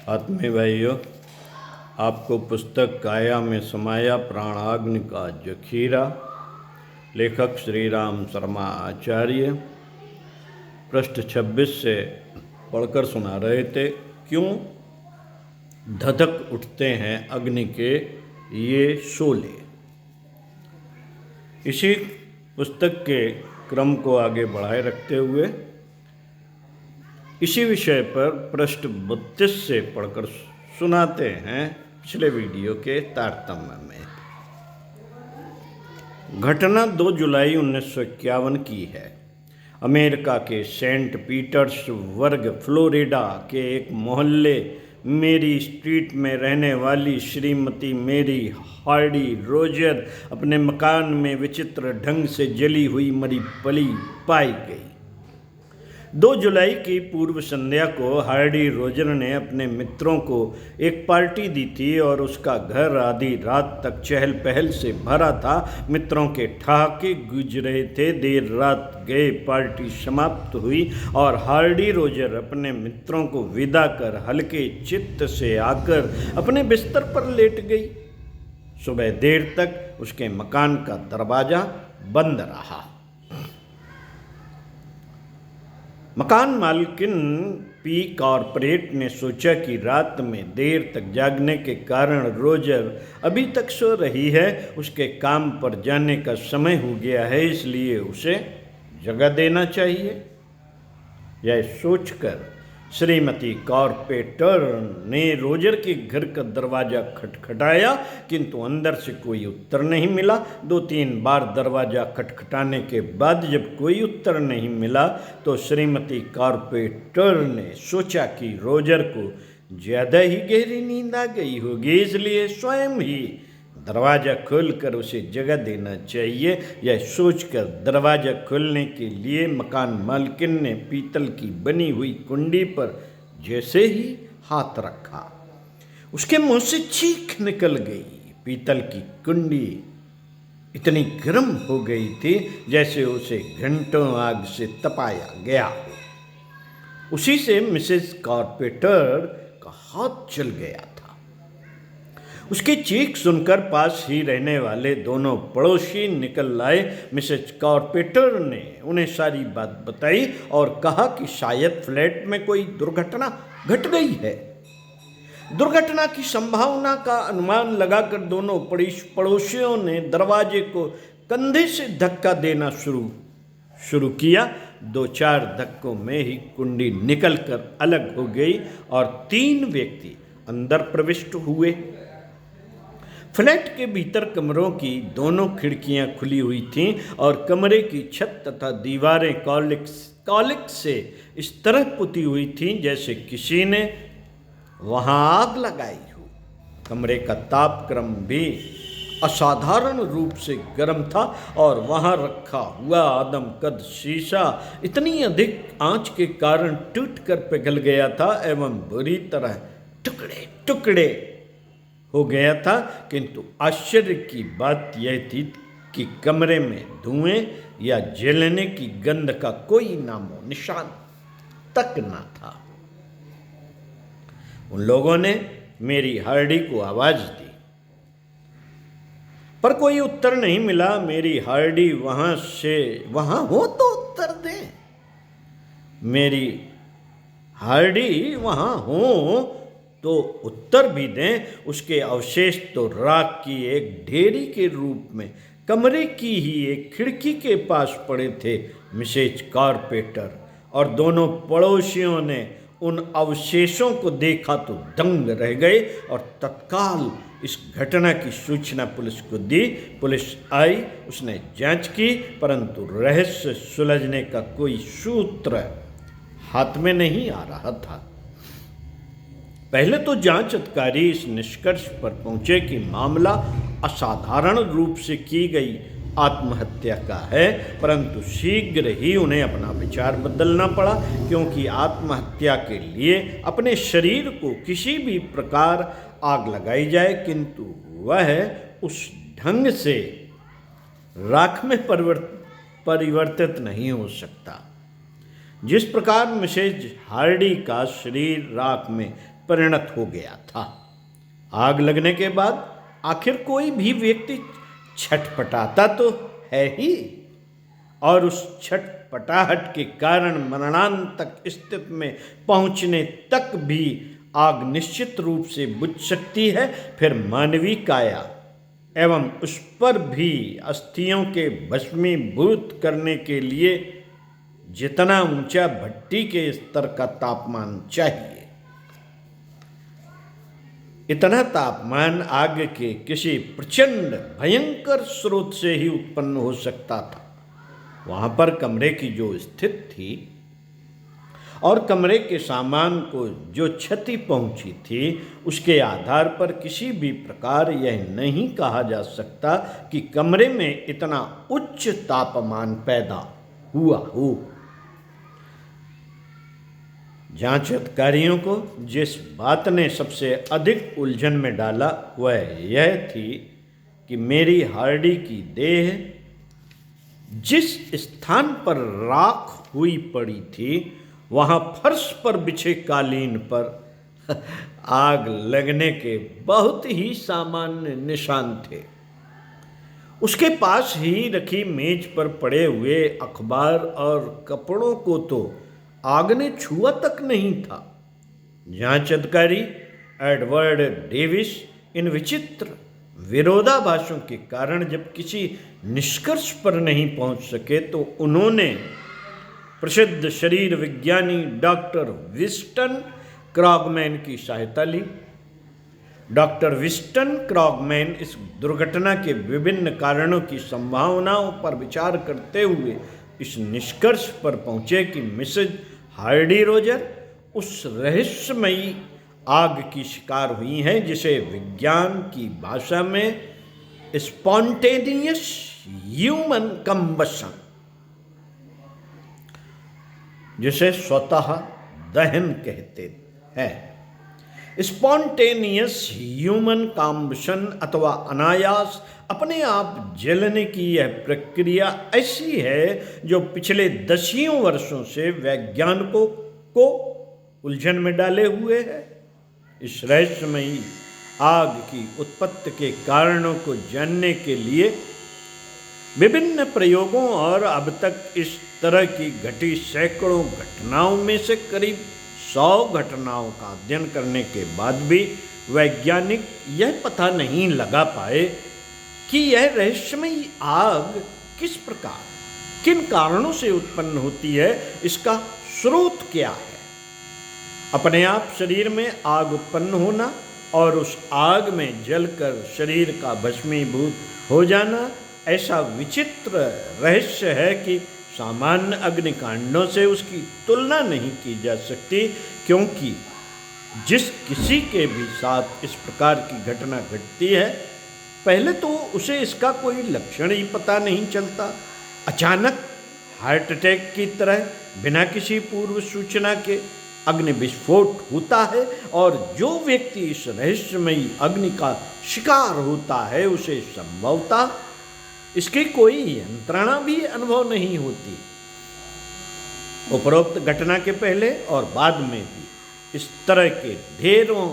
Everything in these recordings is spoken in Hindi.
आत्मीय भाइयों, आपको पुस्तक काया में समाया प्राणाग्नि का जखीरा, लेखक श्री राम शर्मा आचार्य, पृष्ठ 26 से पढ़कर सुना रहे थे। क्यों धधक उठते हैं अग्नि के ये शोले। इसी पुस्तक के क्रम को आगे बढ़ाए रखते हुए इसी विषय पर पृष्ठ 32 से पढ़कर सुनाते हैं पिछले वीडियो के तारतम्य में। घटना 2 जुलाई 1951 की है। अमेरिका के सेंट पीटर्सबर्ग फ्लोरिडा के एक मोहल्ले मेरी स्ट्रीट में रहने वाली श्रीमती मेरी हार्डी रोजर अपने मकान में विचित्र ढंग से जली हुई मरी पली पाई गई। 2 जुलाई की पूर्व संध्या को हार्डी रोजर ने अपने मित्रों को एक पार्टी दी थी और उसका घर आधी रात तक चहल पहल से भरा था। मित्रों के ठहाके गूंज रहे थे। देर रात गए पार्टी समाप्त हुई और हार्डी रोजर अपने मित्रों को विदा कर हल्के चित्त से आकर अपने बिस्तर पर लेट गई। सुबह देर तक उसके मकान का दरवाजा बंद रहा। मकान मालकिन पी कॉर्पोरेट ने सोचा कि रात में देर तक जागने के कारण रोजर अभी तक सो रही है, उसके काम पर जाने का समय हो गया है, इसलिए उसे जगह देना चाहिए। यह सोचकर श्रीमती कॉर्पोरेटर ने रोजर के घर का दरवाज़ा खटखटाया, किंतु अंदर से कोई उत्तर नहीं मिला। 2-3 बार दरवाज़ा खटखटाने के बाद जब कोई उत्तर नहीं मिला तो श्रीमती कॉर्पोरेटर ने सोचा कि रोजर को ज़्यादा ही गहरी नींद आ गई होगी, इसलिए स्वयं ही दरवाज़ा खोलकर उसे जगह देना चाहिए। यह सोचकर दरवाज़ा खोलने के लिए मकान मालकिन ने पीतल की बनी हुई कुंडी पर जैसे ही हाथ रखा, उसके मुंह से चीख निकल गई। पीतल की कुंडी इतनी गर्म हो गई थी जैसे उसे घंटों आग से तपाया गया हो। उसी से मिसेस कॉर्पोरेटर का हाथ जल गया था। उसकी चीख सुनकर पास ही रहने वाले दोनों पड़ोसी निकल आए। मिसेज कॉर्पोरेटर ने उन्हें सारी बात बताई और कहा कि शायद फ्लैट में कोई दुर्घटना घट गई है। दुर्घटना की संभावना का अनुमान लगाकर दोनों पड़ोसियों ने दरवाजे को कंधे से धक्का देना शुरू किया। 2-4 धक्कों में ही कुंडी निकलकर अलग हो गई और 3 व्यक्ति अंदर प्रविष्ट हुए। फ्लैट के भीतर कमरों की दोनों खिड़कियां खुली हुई थीं और कमरे की छत तथा दीवारें कॉलिक से इस तरह पुती हुई थीं जैसे किसी ने वहां आग लगाई हो। कमरे का तापक्रम भी असाधारण रूप से गर्म था और वहां रखा हुआ आदमकद शीशा इतनी अधिक आंच के कारण टूटकर पिघल गया था एवं बुरी तरह टुकड़े टुकड़े हो गया था। किंतु आश्चर्य की बात यह थी कि कमरे में धुएं या जलने की गंध का कोई नामो निशान तक न था। उन लोगों ने मेरी हार्डी को आवाज दी, पर कोई उत्तर नहीं मिला। मेरी हार्डी वहां हो तो उत्तर दे। मेरी हार्डी वहां हो तो उत्तर भी दें। उसके अवशेष तो राख की एक ढेरी के रूप में कमरे की ही एक खिड़की के पास पड़े थे। मिसेज कॉर्पोरेटर और दोनों पड़ोसियों ने उन अवशेषों को देखा तो दंग रह गए और तत्काल इस घटना की सूचना पुलिस को दी। पुलिस आई, उसने जांच की, परंतु रहस्य सुलझने का कोई सूत्र हाथ में नहीं आ रहा था। पहले तो जांच अधिकारी इस निष्कर्ष पर पहुंचे कि मामला असाधारण रूप से की गई आत्महत्या का है, परंतु शीघ्र ही उन्हें अपना विचार बदलना पड़ा, क्योंकि आत्महत्या के लिए अपने शरीर को किसी भी प्रकार आग लगाई जाए, किंतु वह उस ढंग से राख में परिवर्तित नहीं हो सकता जिस प्रकार मिसेज हार्डी का शरीर राख में परिणत हो गया था। आग लगने के बाद आखिर कोई भी व्यक्ति छटपटाता तो है ही, और उस छटपटाहट के कारण मरणांतक स्थिति में पहुंचने तक भी आग निश्चित रूप से बुझ सकती है। फिर मानवीय काया एवं उस पर भी अस्थियों के भस्मीभूत करने के लिए जितना ऊंचा भट्टी के स्तर का तापमान चाहिए, इतना तापमान आग के किसी प्रचंड भयंकर स्रोत से ही उत्पन्न हो सकता था। वहां पर कमरे की जो स्थिति थी और कमरे के सामान को जो क्षति पहुंची थी, उसके आधार पर किसी भी प्रकार यह नहीं कहा जा सकता कि कमरे में इतना उच्च तापमान पैदा हुआ हो। जांच अधिकारियों को जिस बात ने सबसे अधिक उलझन में डाला वह यह थी कि मेरी हार्डी की देह जिस स्थान पर राख हुई पड़ी थी, वहां फर्श पर बिछे कालीन पर आग लगने के बहुत ही सामान्य निशान थे। उसके पास ही रखी मेज पर पड़े हुए अखबार और कपड़ों को तो आग ने छुआ तक नहीं था। जांच अधिकारी एडवर्ड डेविस इन विचित्र विरोधाभासों के कारण जब किसी निष्कर्ष पर नहीं पहुंच सके, तो उन्होंने प्रसिद्ध शरीर विज्ञानी डॉक्टर विस्टन क्रॉगमैन की सहायता ली। डॉक्टर विस्टन क्रॉगमैन इस दुर्घटना के विभिन्न कारणों की संभावनाओं पर विचार करते हुए इस निष्कर्ष पर पहुंचे कि मिसेज हार्डी रोजर उस रहस्यमयी आग की शिकार हुई हैं जिसे विज्ञान की भाषा में स्पॉन्टेनियस ह्यूमन कंबशन, जिसे स्वतः दहन कहते हैं। स्पॉन्टेनियस ह्यूमन कंबशन अथवा अनायास अपने आप जलने की यह प्रक्रिया ऐसी है जो पिछले दसियों वर्षों से वैज्ञानिकों को उलझन में डाले हुए है। इस रहस्यमयी आग की उत्पत्ति के कारणों को जानने के लिए विभिन्न प्रयोगों और अब तक इस तरह की घटी सैकड़ों घटनाओं में से करीब 100 घटनाओं का अध्ययन करने के बाद भी वैज्ञानिक यह पता नहीं लगा पाए कि यह रहस्यमयी आग किस प्रकार, किन कारणों से उत्पन्न होती है, इसका स्रोत क्या है। अपने आप शरीर में आग उत्पन्न होना और उस आग में जलकर शरीर का भस्मीभूत हो जाना ऐसा विचित्र रहस्य है कि सामान्य अग्निकांडों से उसकी तुलना नहीं की जा सकती, क्योंकि जिस किसी के भी साथ इस प्रकार की घटना घटती है, पहले तो उसे इसका कोई लक्षण ही पता नहीं चलता। अचानक हार्ट अटैक की तरह बिना किसी पूर्व सूचना के अग्नि विस्फोट होता है, और जो व्यक्ति इस रहस्यमयी अग्नि का शिकार होता है उसे संभवतः इसकी कोई यंत्रणा भी अनुभव नहीं होती। उपरोक्त घटना के पहले और बाद में भी इस तरह के ढेरों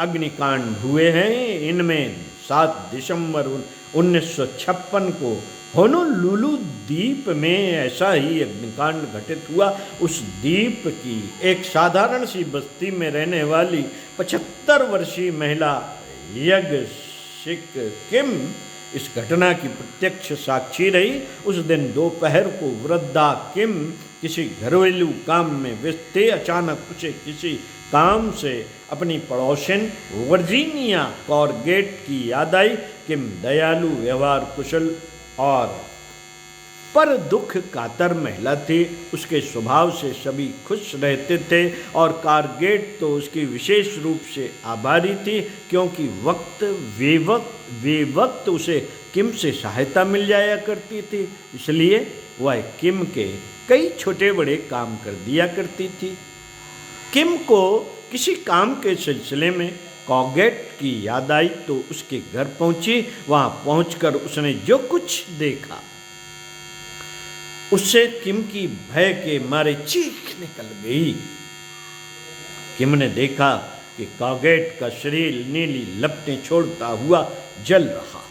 अग्निकांड हुए हैं। इनमें 7 दिसंबर 1956 को होनोलुलु द्वीप में ऐसा ही अग्निकांड घटित हुआ। उस द्वीप की एक साधारण सी बस्ती में रहने वाली 75 वर्षीय महिला यग सिक किम इस घटना की प्रत्यक्ष साक्षी रही। उस दिन दोपहर को वृद्धा किम किसी घरेलू काम में व्यस्त थे। अचानक उसे किसी काम से अपनी पड़ोसिन वर्जीनिया कॉर्गेट की याद आई। किम दयालु, व्यवहार कुशल और पर दुख कातर महिला थी। उसके स्वभाव से सभी खुश रहते थे और कारगेट तो उसकी विशेष रूप से आभारी थी, क्योंकि वक्त उसे किम से सहायता मिल जाया करती थी। इसलिए वह किम के कई छोटे बड़े काम कर दिया करती थी। किम को किसी काम के सिलसिले में कॉर्गेट की याद आई तो उसके घर पहुंची। वहां पहुंचकर उसने जो कुछ देखा उससे किम की भय के मारे चीख निकल गई। किम ने देखा कि कि कॉगेट का शरीर नीली लपटें छोड़ता हुआ जल रहा है।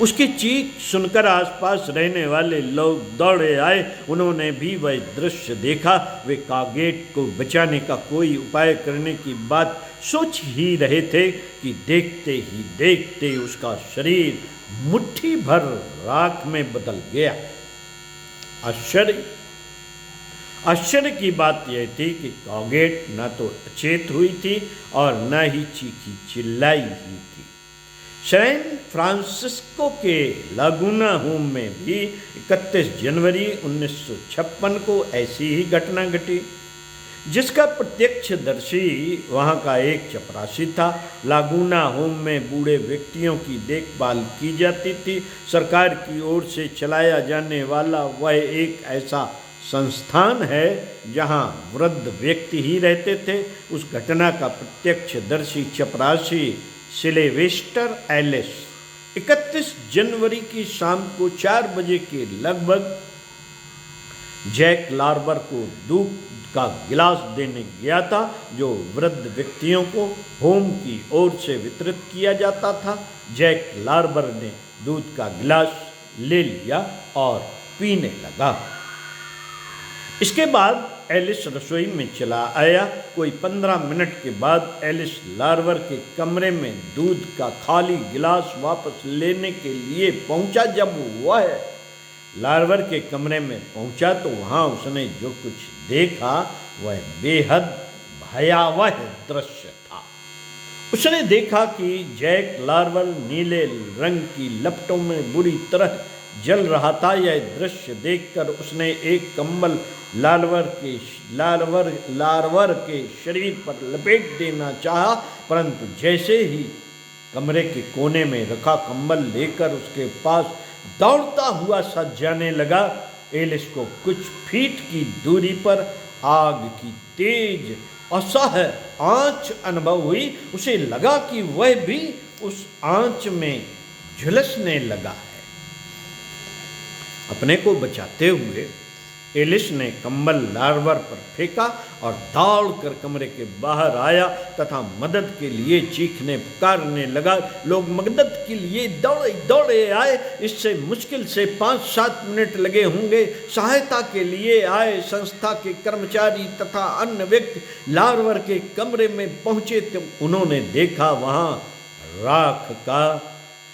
उसकी चीख सुनकर आसपास रहने वाले लोग दौड़े आए। उन्होंने भी वह दृश्य देखा। वे कॉगेट को बचाने का कोई उपाय करने की बात सोच ही रहे थे कि देखते ही देखते उसका शरीर मुट्ठी भर राख में बदल गया। आश्चर्य की बात यह थी कि कॉगेट न तो अचेत हुई थी और न ही चीखी चिल्लाई ही थी। सैन फ्रांसिस्को के लागूना होम में भी 31 जनवरी 1956 को ऐसी ही घटना घटी, जिसका प्रत्यक्षदर्शी वहाँ का एक चपरासी था। लागूना होम में बूढ़े व्यक्तियों की देखभाल की जाती थी। सरकार की ओर से चलाया जाने वाला वह एक ऐसा संस्थान है जहाँ वृद्ध व्यक्ति ही रहते थे। उस घटना का प्रत्यक्षदर्शी चपरासी सिल्वेस्टर एलिस 31 जनवरी की शाम को 4 बजे के लगभग जैक लार्बर को दूध का गिलास देने गया था, जो वृद्ध व्यक्तियों को होम की ओर से वितरित किया जाता था। जैक लार्बर ने दूध का गिलास ले लिया और पीने लगा। इसके बाद एलिस रसोई में चला आया। कोई 15 मिनट के बाद एलिस लार्बर के कमरे में दूध का खाली गिलास वापस लेने के लिए पहुंचा। जब वह लार्बर के कमरे में पहुंचा तो वहां उसने जो कुछ देखा वह बेहद भयावह दृश्य था। उसने देखा कि जैक लार्बर नीले रंग की लपटों में बुरी तरह जल रहा था। यह दृश्य देखकर उसने एक कंबल लार्बर के शरीर पर लपेट देना चाहा, परंतु जैसे ही कमरे के कोने में रखा कंबल लेकर उसके पास दौड़ता हुआ सज जाने लगा, एलिस को कुछ फीट की दूरी पर आग की तेज असह्य आंच अनुभव हुई। उसे लगा कि वह भी उस आंच में झुलसने लगा है। अपने को बचाते हुए एलिस ने कंबल लार्बर पर फेंका और दौड़कर कमरे के बाहर आया तथा मदद के लिए चीखने पुकारने लगा। लोग मदद के लिए दौड़े दौड़े आए। इससे मुश्किल से 5-7 मिनट लगे होंगे। सहायता के लिए आए संस्था के कर्मचारी तथा अन्य व्यक्ति लार्बर के कमरे में पहुंचे तो उन्होंने देखा वहां राख का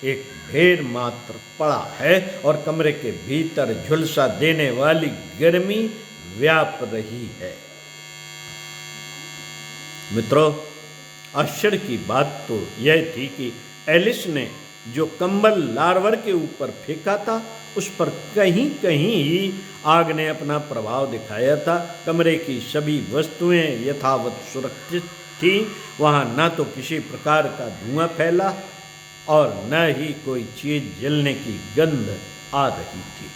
एक ढेर मात्र पड़ा है और कमरे के भीतर झुलसा देने वाली गर्मी व्याप रही है। मित्रों, आश्चर्य की बात तो यह थी कि एलिस ने जो कंबल लार्बर के ऊपर फेंका था उस पर कहीं कहीं ही आग ने अपना प्रभाव दिखाया था। कमरे की सभी वस्तुएं यथावत सुरक्षित थीं। वहां न तो किसी प्रकार का धुआं फैला और न ही कोई चीज जलने की गंध आ रही थी।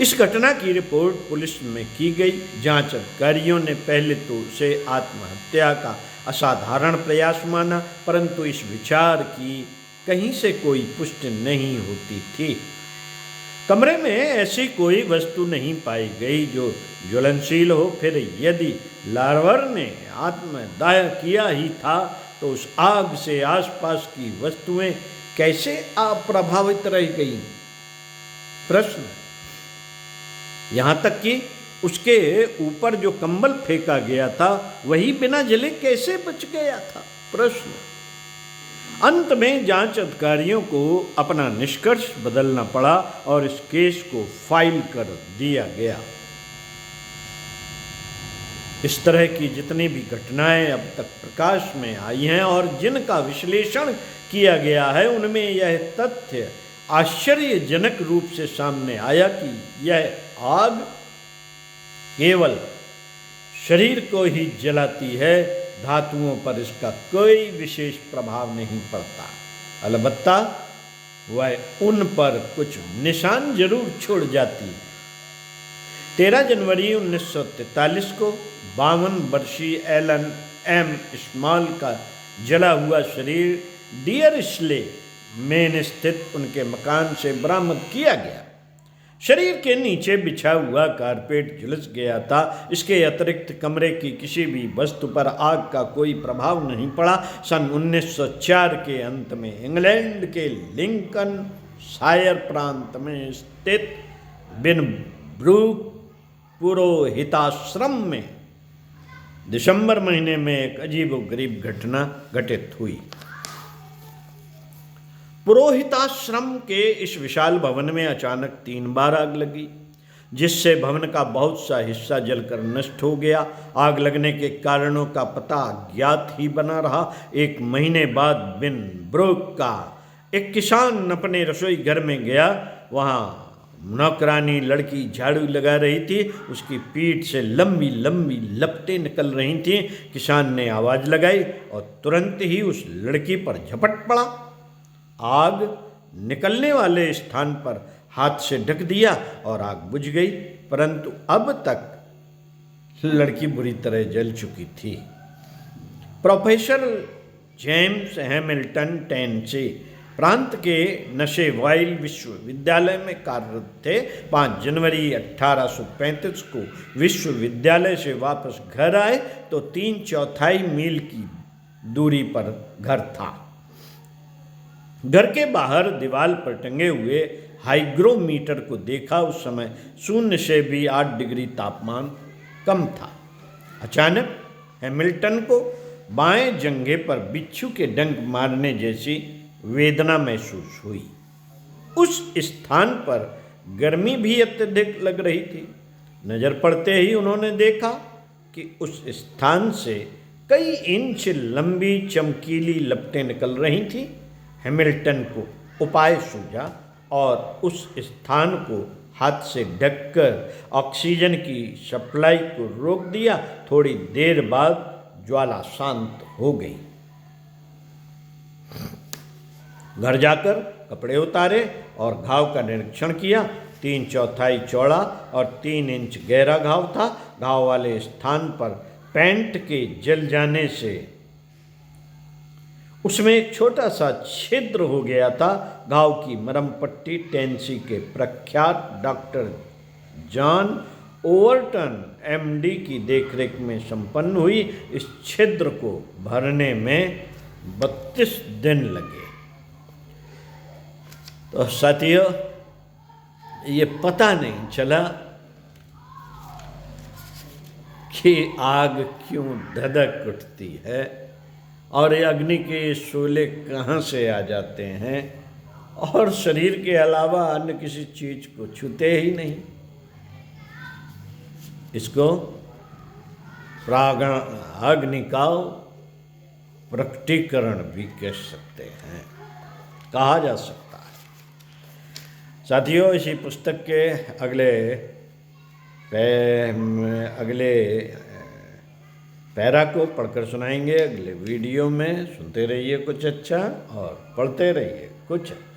इस घटना की रिपोर्ट पुलिस में की गई। जांच अधिकारियों ने पहले तो उसे आत्महत्या का असाधारण प्रयास माना, परंतु इस विचार की कहीं से कोई पुष्टि नहीं होती थी। कमरे में ऐसी कोई वस्तु नहीं पाई गई जो ज्वलनशील हो। फिर यदि लार्बर ने आत्मदाह किया ही था तो उस आग से आसपास की वस्तुएं कैसे अप्रभावित रह गईं? प्रश्न। यहां तक कि उसके ऊपर जो कंबल फेंका गया था वही बिना जले कैसे बच गया था? प्रश्न। अंत में जांच अधिकारियों को अपना निष्कर्ष बदलना पड़ा और इस केस को फाइल कर दिया गया। इस तरह की जितनी भी घटनाएं अब तक प्रकाश में आई हैं और जिनका विश्लेषण किया गया है उनमें यह तथ्य आश्चर्यजनक रूप से सामने आया कि यह आग केवल शरीर को ही जलाती है, धातुओं पर इसका कोई विशेष प्रभाव नहीं पड़ता। अलबत्ता वह उन पर कुछ निशान जरूर छोड़ जाती है। 13 जनवरी 1943 को 52 वर्षीय एलन एम स्मॉल का जला हुआ शरीर डियर स्ले मेन स्थित उनके मकान से बरामद किया गया। शरीर के नीचे बिछा हुआ कारपेट झुलस गया था। इसके अतिरिक्त कमरे की किसी भी वस्तु पर आग का कोई प्रभाव नहीं पड़ा। सन 1904 के अंत में इंग्लैंड के लिंकन शायर प्रांत में स्थित बिनब्रूक पुरोहिताश्रम में दिसंबर महीने में एक अजीबोगरीब घटना घटित हुई। पुरोहिताश्रम के इस विशाल भवन में अचानक 3 बार आग लगी, जिससे भवन का बहुत सा हिस्सा जलकर नष्ट हो गया। आग लगने के कारणों का पता अज्ञात ही बना रहा। 1 महीने बाद बिनब्रूक का एक किसान अपने रसोई घर में गया। वहाँ नौकरानी लड़की झाड़ू लगा रही थी। उसकी पीठ से लंबी लंबी लपटें निकल रही थीं। किसान ने आवाज़ लगाई और तुरंत ही उस लड़की पर झपट पड़ा। आग निकलने वाले स्थान पर हाथ से ढक दिया और आग बुझ गई, परंतु अब तक लड़की बुरी तरह जल चुकी थी। प्रोफेसर जेम्स हैमिल्टन टेनेसी प्रांत के नशेवाइल विश्वविद्यालय में कार्यरत थे। 5 जनवरी 1835 को विश्वविद्यालय से वापस घर आए तो 3/4 मील की दूरी पर घर था। घर के बाहर दीवार पर टंगे हुए हाइग्रोमीटर को देखा। उस समय 0 से भी 8 डिग्री तापमान कम था। अचानक हैमिल्टन को बाएं जंघे पर बिच्छू के डंक मारने जैसी वेदना महसूस हुई। उस स्थान पर गर्मी भी अत्यधिक लग रही थी। नज़र पड़ते ही उन्होंने देखा कि उस स्थान से कई इंच लंबी चमकीली लपटें निकल रही थीं। हैमिल्टन को उपाय सूझा और उस स्थान को हाथ से ढककर ऑक्सीजन की सप्लाई को रोक दिया। थोड़ी देर बाद ज्वाला शांत हो गई। घर जाकर कपड़े उतारे और घाव का निरीक्षण किया। 3/4 चौड़ा और 3 इंच गहरा घाव था। घाव वाले स्थान पर पेंट के जल जाने से उसमें एक छोटा सा छिद्र हो गया था। घाव की मरहम पट्टी टेनेसी के प्रख्यात डॉक्टर जॉन ओवरटन एमडी की देखरेख में संपन्न हुई। इस छिद्र को भरने में 32 दिन लगे। तो साथियों, ये पता नहीं चला कि आग क्यों धधक उठती है और ये अग्नि के शोले कहाँ से आ जाते हैं और शरीर के अलावा अन्य किसी चीज को छूते ही नहीं। इसको अग्नि का प्रकटीकरण भी कह सकते हैं, कहा जा सकता है। साथियों, इसी पुस्तक के अगले पैरा को पढ़कर सुनाएंगे अगले वीडियो में। सुनते रहिए कुछ अच्छा और पढ़ते रहिए कुछ अच्छा।